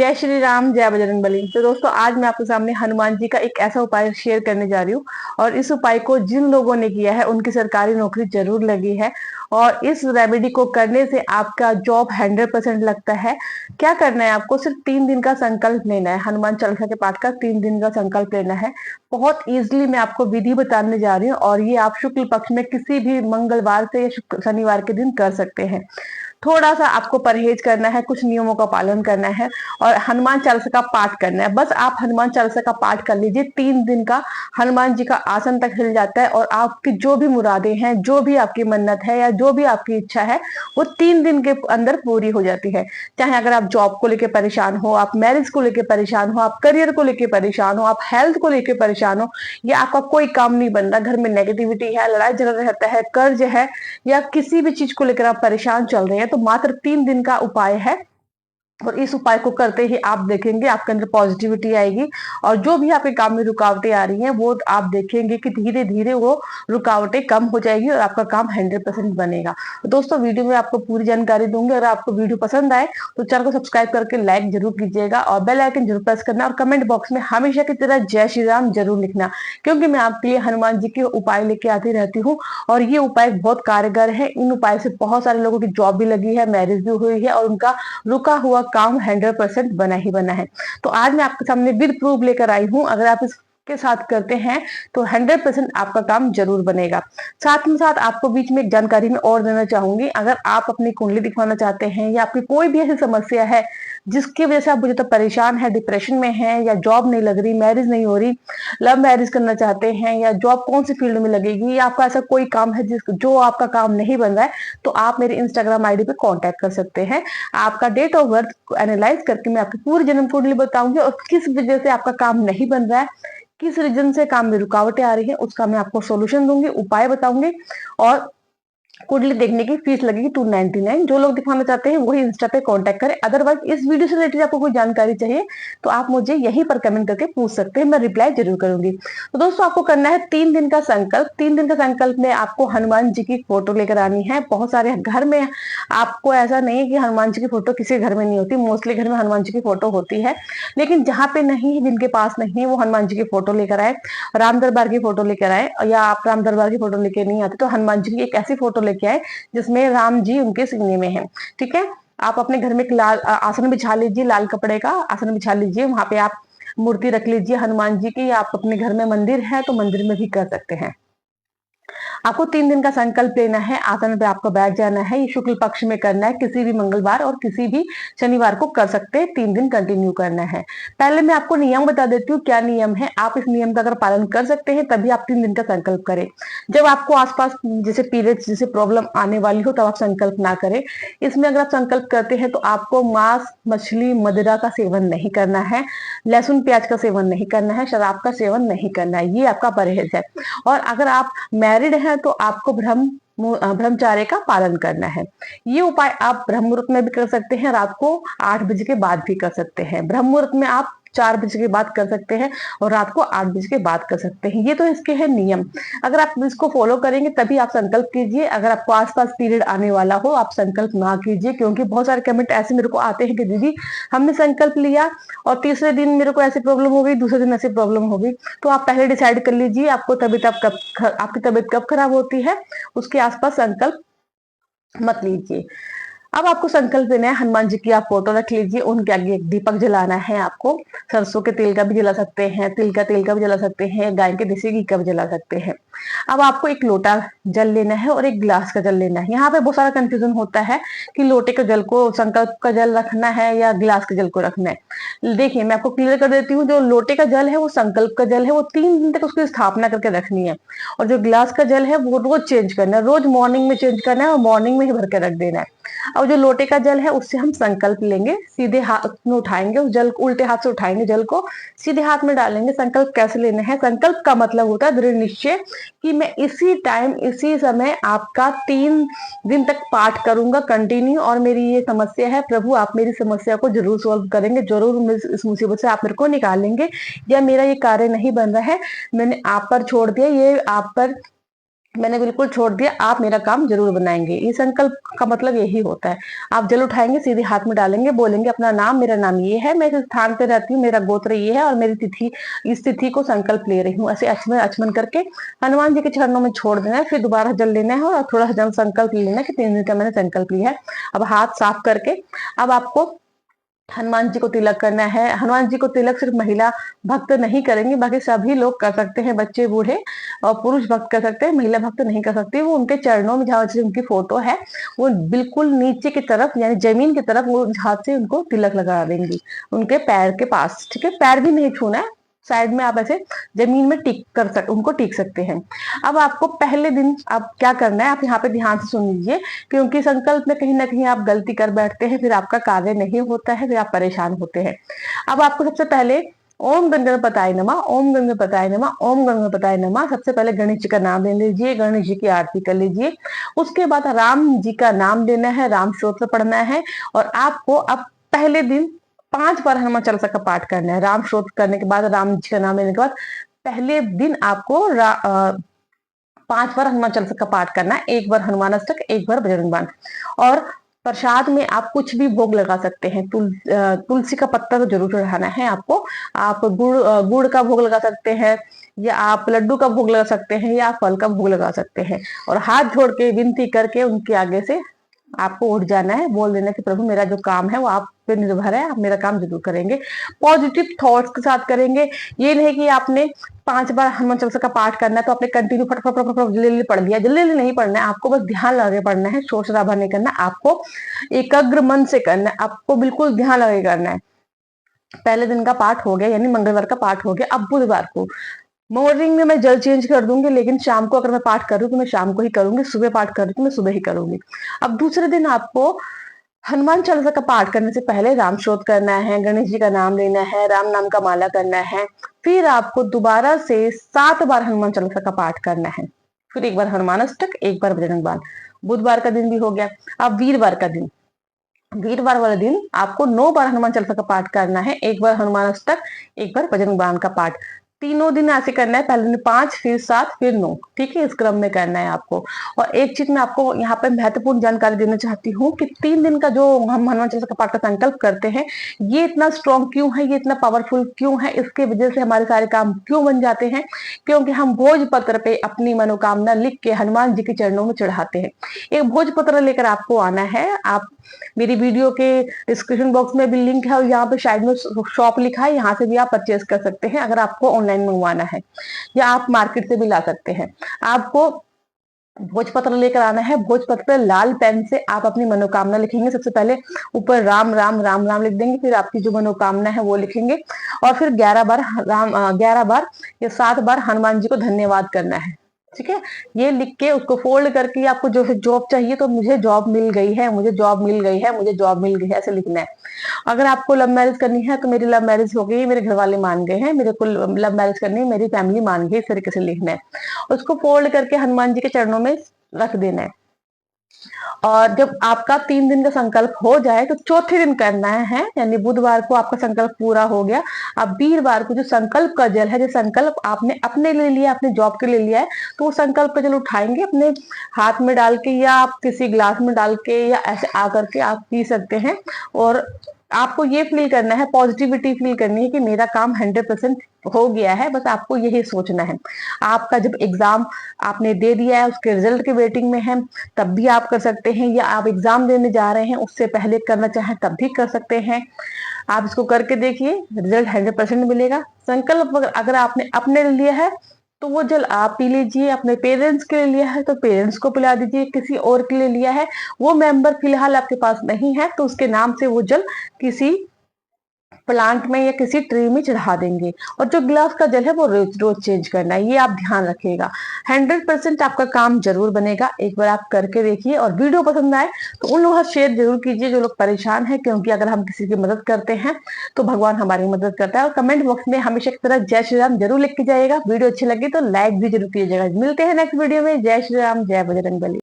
जय श्री राम, जय बजरंगबली। तो दोस्तों, आज मैं आपके सामने हनुमान जी का एक ऐसा उपाय शेयर करने जा रही हूँ और इस उपाय को जिन लोगों ने किया है उनकी सरकारी नौकरी जरूर लगी है। और इस रेमेडी को करने से आपका जॉब 100% लगता है। क्या करना है, आपको सिर्फ 3 दिन का संकल्प लेना है। हनुमान चालीसा के पाठ का 3 दिन का संकल्प लेना है। बहुत इजीली मैं आपको विधि बताने जा रही हूँ और ये आप शुक्ल पक्ष में किसी भी मंगलवार से या शनिवार के दिन कर सकते हैं। थोड़ा सा आपको परहेज करना है, कुछ नियमों का पालन करना है और हनुमान चालीसा का पाठ करना है। बस आप हनुमान चालीसा का पाठ कर लीजिए, 3 दिन का हनुमान जी का आसन तक हिल जाता है और आपकी जो भी मुरादें हैं, जो भी आपकी मन्नत है या जो भी आपकी इच्छा है, वो 3 दिन के अंदर पूरी हो जाती है। चाहे अगर आप जॉब को लेकर परेशान हो, आप मैरिज को लेकर परेशान हो, आप करियर को लेकर परेशान हो, आप हेल्थ को लेकर परेशान हो, या आपका कोई काम नहीं बन रहा, घर में नेगेटिविटी है, लड़ाई झगड़ा रहता है, कर्ज है, या किसी भी चीज को लेकर आप परेशान चल रहे हैं, तो मात्र 3 दिन का उपाय है। और इस उपाय को करते ही आप देखेंगे आपके अंदर पॉजिटिविटी आएगी और जो भी आपके काम में रुकावटें आ रही हैं वो आप देखेंगे कि धीरे धीरे वो रुकावटें कम हो जाएगी और आपका काम 100% बनेगा। तो दोस्तों, वीडियो में आपको पूरी जानकारी दूंगी। अगर आपको वीडियो पसंद आए तो चैनल को सब्सक्राइब करके लाइक जरूर कीजिएगा और बेल आइकन जरूर प्रेस करना और कमेंट बॉक्स में हमेशा की तरह जय श्री राम जरूर लिखना, क्योंकि मैं आपके लिए हनुमान जी के उपाय लेके आती रहती हूँ और ये उपाय बहुत कारगर है। इन उपाय से बहुत सारे लोगों की जॉब भी लगी है, मैरिज भी हुई है और उनका रुका हुआ काम 100% बना ही बना है। तो आज मैं आपके सामने विद प्रूफ लेकर आई हूं। अगर आप इसके साथ करते हैं तो 100% आपका काम जरूर बनेगा। साथ में साथ आपको बीच में एक जानकारी में और देना चाहूंगी। अगर आप अपनी कुंडली दिखवाना चाहते हैं या आपकी कोई भी ऐसी समस्या है जिसकी वजह से आप मुझे तो परेशान है, डिप्रेशन में है, या जॉब नहीं लग रही, मैरिज नहीं हो रही, लव मैरिज करना चाहते हैं, या जॉब कौन सी फील्ड में लगेगी, या आपका ऐसा कोई काम है जो आपका काम नहीं बन रहा है, तो आप मेरे इंस्टाग्राम आईडी पे कांटेक्ट कर सकते हैं। आपका डेट ऑफ बर्थ को एनालाइज करके मैं आपकी पूरी जन्म कुंडली बताऊंगी और किस वजह से आपका काम नहीं बन रहा है, किस रीजन से काम में रुकावटें आ रही है, उसका मैं आपको सोल्यूशन दूंगी, उपाय बताऊंगी। और कुंडली देखने की फीस लगेगी 299। जो लोग दिखाना चाहते हैं वही इंस्टा पे कांटेक्ट करें। अदरवाइज इस वीडियो से रिलेटेड आपको कोई जानकारी चाहिए तो आप मुझे यहीं पर कमेंट करके पूछ सकते हैं, मैं रिप्लाई जरूर करूंगी। तो दोस्तों, आपको करना है 3 दिन का संकल्प। 3 दिन का संकल्प में आपको हनुमान जी की फोटो लेकर आनी है। बहुत सारे घर में आपको ऐसा नहीं है कि हनुमान जी की फोटो किसी घर में नहीं होती, मोस्टली घर में हनुमान जी की फोटो होती है। लेकिन जहाँ पे नहीं है, जिनके पास नहीं है, वो हनुमान जी की फोटो लेकर आए, राम दरबार की फोटो लेकर आए, या आप राम दरबार की फोटो लेकर नहीं आते तो हनुमान जी की एक ऐसी फोटो लेके आए जिसमें राम जी उनके सीने में है। ठीक है, आप अपने घर में एक लाल आसन बिछा लीजिए, लाल कपड़े का आसन बिछा लीजिए, वहां पे आप मूर्ति रख लीजिए हनुमान जी की। आप अपने घर में मंदिर है तो मंदिर में भी कर सकते हैं। आपको 3 दिन का संकल्प लेना है, आसन पे आपको बैठ जाना है। ये शुक्ल पक्ष में करना है, किसी भी मंगलवार और किसी भी शनिवार को कर सकते हैं। 3 दिन कंटिन्यू करना है। पहले मैं आपको नियम बता देती हूँ क्या नियम है। आप इस नियम का अगर पालन कर सकते हैं तभी आप 3 दिन का संकल्प करें। जब आपको आसपास जैसे पीरियड्स जैसे प्रॉब्लम आने वाली हो तब आप संकल्प ना करें। इसमें अगर आप संकल्प करते हैं तो आपको मांस, मछली, मदिरा का सेवन नहीं करना है, लहसुन प्याज का सेवन नहीं करना है, शराब का सेवन नहीं करना है। ये आपका परहेज है। और अगर आप मैरिड हैं तो आपको ब्रह्मचार्य का पालन करना है। ये उपाय आप ब्रह्म मुहूर्त में भी कर सकते हैं, रात को 8 बजे के बाद भी कर सकते हैं। ब्रह्म मुहूर्त में आप 4 बजे के बाद कर सकते हैं और रात को 8 बजे के बाद कर सकते हैं। ये तो इसके है नियम। अगर आप इसको फॉलो करेंगे तभी आप संकल्प कीजिए। अगर आपको आसपास पीरियड आने वाला हो आप संकल्प ना कीजिए, क्योंकि बहुत सारे कमेंट ऐसे मेरे को आते हैं कि दीदी हमने संकल्प लिया और तीसरे दिन मेरे को ऐसी प्रॉब्लम हो गई, दूसरे दिन ऐसी प्रॉब्लम हो गई। तो आप पहले डिसाइड कर लीजिए आपको आपकी तबीयत कब खराब होती है, उसके आसपास संकल्प मत लीजिए। अब आपको संकल्प लेना है, हनुमान जी की आप फोटो रख लीजिए, उनके आगे एक दीपक जलाना है। आपको सरसों के तेल का भी जला सकते हैं, तिल का तेल का भी जला सकते हैं, गाय के देसी घी का भी जला सकते हैं। अब आपको एक लोटा जल लेना है और एक गिलास का जल लेना है। यहाँ पे बहुत सारा कंफ्यूजन होता है कि लोटे का जल को संकल्प का जल रखना है या गिलास के जल को रखना है। देखिए, मैं आपको क्लियर कर देती हूँ। जो लोटे का जल है वो संकल्प का जल है, वो 3 दिन तक उसकी स्थापना करके रखनी है। और जो गिलास का जल है वो रोज चेंज करना है, रोज मॉर्निंग में चेंज करना है और मॉर्निंग में ही भर के रख देना है। और जो लोटे का जल है उससे हम संकल्प लेंगे, सीधे हाथ में उठाएंगे उस जल को, उल्टे हाथ से उठाएंगे जल को, सीधे हाथ में डालेंगे। संकल्प कैसे लेना है? संकल्प का मतलब होता है दृढ़ निश्चय कि मैं इसी टाइम इसी समय आपका 3 दिन तक पाठ करूंगा कंटिन्यू, और मेरी ये समस्या है प्रभु आप मेरी समस्या को जरूर सॉल्व करेंगे, जरूर इस मुसीबत से आप मेरे को निकालेंगे, या मेरा ये कार्य नहीं बन रहा है मैंने आप पर छोड़ दिया, ये आप पर मैंने बिल्कुल छोड़ दिया, आप मेरा काम जरूर बनाएंगे। ये संकल्प का मतलब यही होता है। आप जल उठाएंगे, सीधे हाथ में डालेंगे, बोलेंगे अपना नाम, मेरा नाम ये है, मैं इस स्थान पे रहती हूँ, मेरा गोत्र ये है और मेरी तिथि, इस तिथि को संकल्प ले रही हूँ। ऐसे अचमन अचमन करके हनुमान जी के चरणों में छोड़ देना है। फिर दोबारा जल लेना है और थोड़ा जल संकल्प ले लेना है कि 3 दिन का मैंने संकल्प लिया है। अब हाथ साफ करके अब आपको हनुमान जी को तिलक करना है। हनुमान जी को तिलक सिर्फ महिला भक्त नहीं करेंगे, बाकी सभी लोग कर सकते हैं, बच्चे बूढ़े और पुरुष भक्त कर सकते हैं, महिला भक्त नहीं कर सकती। वो उनके चरणों में जहाँ से उनकी फोटो है वो बिल्कुल नीचे की तरफ यानी जमीन की तरफ वो हाथ से उनको तिलक लगा देंगी, उनके पैर के पास। ठीक है, पैर भी नहीं छूना है, साइड में आप ऐसे जमीन में उनको टिक सकते हैं। अब आपको पहले दिन आप क्या करना है, आप यहाँ पे ध्यान से सुन लीजिए, क्योंकि संकल्प में कहीं ना कहीं आप गलती कर बैठते हैं, फिर आपका कार्य नहीं होता है, फिर आप परेशान होते हैं। अब आपको सबसे पहले ओम गणपताय नमः, ओम गणपताय नमः, ओम गणपताय नमः, सबसे पहले गणेश जी का नाम ले लीजिए, गणेश जी की आरती कर लीजिए। उसके बाद राम जी का नाम लेना है, राम स्तोत्र पढ़ना है। और आपको अब पहले दिन 5 बार हनुमान चालीसा का पाठ करना है। राम स्तोत्र करने के बाद, राम जी का नाम लेने के बाद पहले दिन आपको 5 बार हनुमान चालीसा का पाठ करना है। 1 बार हनुमान अष्टक, 1 बार बजरंग बाण। और प्रसाद में आप कुछ भी भोग लगा सकते हैं। तुलसी का पत्ता तो जरूर चढ़ाना है आपको। आप गुड़ का भोग लगा सकते हैं, या आप लड्डू का भोग लगा सकते हैं, या आप फल का भोग लगा सकते हैं। और हाथ जोड़ के विनती करके उनके आगे से आपको उठ जाना है, बोल देना कि प्रभु मेरा जो काम है वो आप पे निर्भर है, आप मेरा काम जरूर करेंगे। पॉजिटिव थॉट्स के साथ करेंगे। ये नहीं कि आपने 5 बार हनुमान चालीसा का पाठ करना है तो आपने कंटिन्यू फटाफट जल्दी पढ़ लिया। जल्दी नहीं पढ़ना है, आपको बस ध्यान लगा के पढ़ना है, शोर शराबा नहीं करना। आपको एकाग्र मन से करना है, आपको बिल्कुल ध्यान लगा के करना है। पहले दिन का पाठ हो गया, यानी मंगलवार का पाठ हो गया। अब बुधवार को मॉर्निंग में मैं जल चेंज कर दूंगी, लेकिन शाम को अगर मैं पाठ कर रही हूँ तो मैं शाम को ही करूंगी, सुबह पाठ कर रही हूँ तो मैं सुबह ही करूंगी। अब दूसरे दिन आपको हनुमान चालीसा का पाठ करने से पहले राम स्तोत्र करना है, गणेश जी का नाम लेना है, राम नाम का माला करना है। फिर आपको दोबारा से 7 बार हनुमान चालीसा का पाठ करना है। फिर 1 बार हनुमान अष्टक, 1 बार बजरंग बाण। बुधवार का दिन भी हो गया। अब वीरवार का दिन, वीरवार वाले दिन आपको 9 बार हनुमान चालीसा का पाठ करना है। 1 बार हनुमान अष्टक, 1 बार बजरंग बाण का पाठ। तीनों दिन ऐसे करना है, पहले दिन 5, फिर 7, फिर 9। ठीक है, इस क्रम में करना है आपको। और एक चीज मैं आपको यहाँ पे महत्वपूर्ण जानकारी देना चाहती हूँ कि 3 दिन का जो हम हनुमान चालीसा का पाठ का संकल्प करते हैं, ये इतना स्ट्रॉन्ग क्यों है, ये इतना पावरफुल क्यों है, इसके वजह से हमारे सारे काम क्यों बन जाते हैं, क्योंकि हम भोजपत्र पे अपनी मनोकामना लिख के हनुमान जी के चरणों में चढ़ाते हैं। एक भोजपत्र लेकर आपको आना है। आप मेरी वीडियो के डिस्क्रिप्शन बॉक्स में भी लिंक है और यहाँ पे साइड में शॉप लिखा है, यहाँ से भी आप परचेज कर सकते हैं अगर आपको ऑनलाइन मंगवाना है, या आप मार्केट से भी ला सकते हैं। आपको भोजपत्र लेकर आना है। भोजपत्र पर लाल पेन से आप अपनी मनोकामना लिखेंगे। सबसे पहले ऊपर राम राम राम राम लिख देंगे, फिर आपकी जो मनोकामना है वो लिखेंगे, और फिर 11 बार या 7 बार हनुमान जी को धन्यवाद करना है। ठीक है, ये लिख के उसको फोल्ड करके आपको जो है जॉब चाहिए तो मुझे जॉब मिल गई है, मुझे जॉब मिल गई है, मुझे जॉब मिल गई है, ऐसे लिखना है। अगर आपको लव मैरिज करनी है तो मेरी लव मैरिज हो गई, मेरे घर वाले मान गए हैं, मेरे को लव मैरिज करनी है, मेरी फैमिली मान गई, इस तरीके से लिखना है। उसको फोल्ड करके हनुमान जी के चरणों में रख देना है। और जब आपका 3 दिन का संकल्प हो जाए तो चौथे दिन करना है, यानी बुधवार को आपका संकल्प पूरा हो गया। अब वीरवार को जो संकल्प का जल है, जो संकल्प आपने अपने लिए लिया, अपने जॉब के लिए लिया है, तो वो संकल्प का जल उठाएंगे, अपने हाथ में डाल के या आप किसी ग्लास में डाल के या ऐसे आकर के आप पी सकते हैं। और आपको ये फील करना है, पॉजिटिविटी फील करनी है कि मेरा काम 100% हो गया है। बस आपको यही सोचना है। आपका जब एग्जाम आपने दे दिया है, उसके रिजल्ट के वेटिंग में है, तब भी आप कर सकते हैं, या आप एग्जाम देने जा रहे हैं उससे पहले करना चाहें तब भी कर सकते हैं। आप इसको करके देखिए, रिजल्ट 100% मिलेगा। संकल्प अगर आपने अपने लिए है तो वो जल आप पी लीजिए, अपने पेरेंट्स के लिए लिया है तो पेरेंट्स को पिला दीजिए, किसी और के लिए लिया है वो मेंबर फिलहाल आपके पास नहीं है तो उसके नाम से वो जल किसी प्लांट में या किसी ट्री में चढ़ा देंगे। और जो गिलास का जल है वो रोज रोज चेंज करना है, ये आप ध्यान रखिएगा। 100% आपका काम जरूर बनेगा। एक बार आप करके देखिए, और वीडियो पसंद आए तो उन लोगों से शेयर जरूर कीजिए जो लोग परेशान हैं, क्योंकि अगर हम किसी की मदद करते हैं तो भगवान हमारी मदद करता है। और कमेंट बॉक्स में हमेशा की तरह जय श्री राम जरूर लिख के जाइएगा। वीडियो अच्छी लगी तो लाइक भी जरूर कीजिएगा। मिलते हैं नेक्स्ट वीडियो में। जय श्री राम, जय बजरंगबली।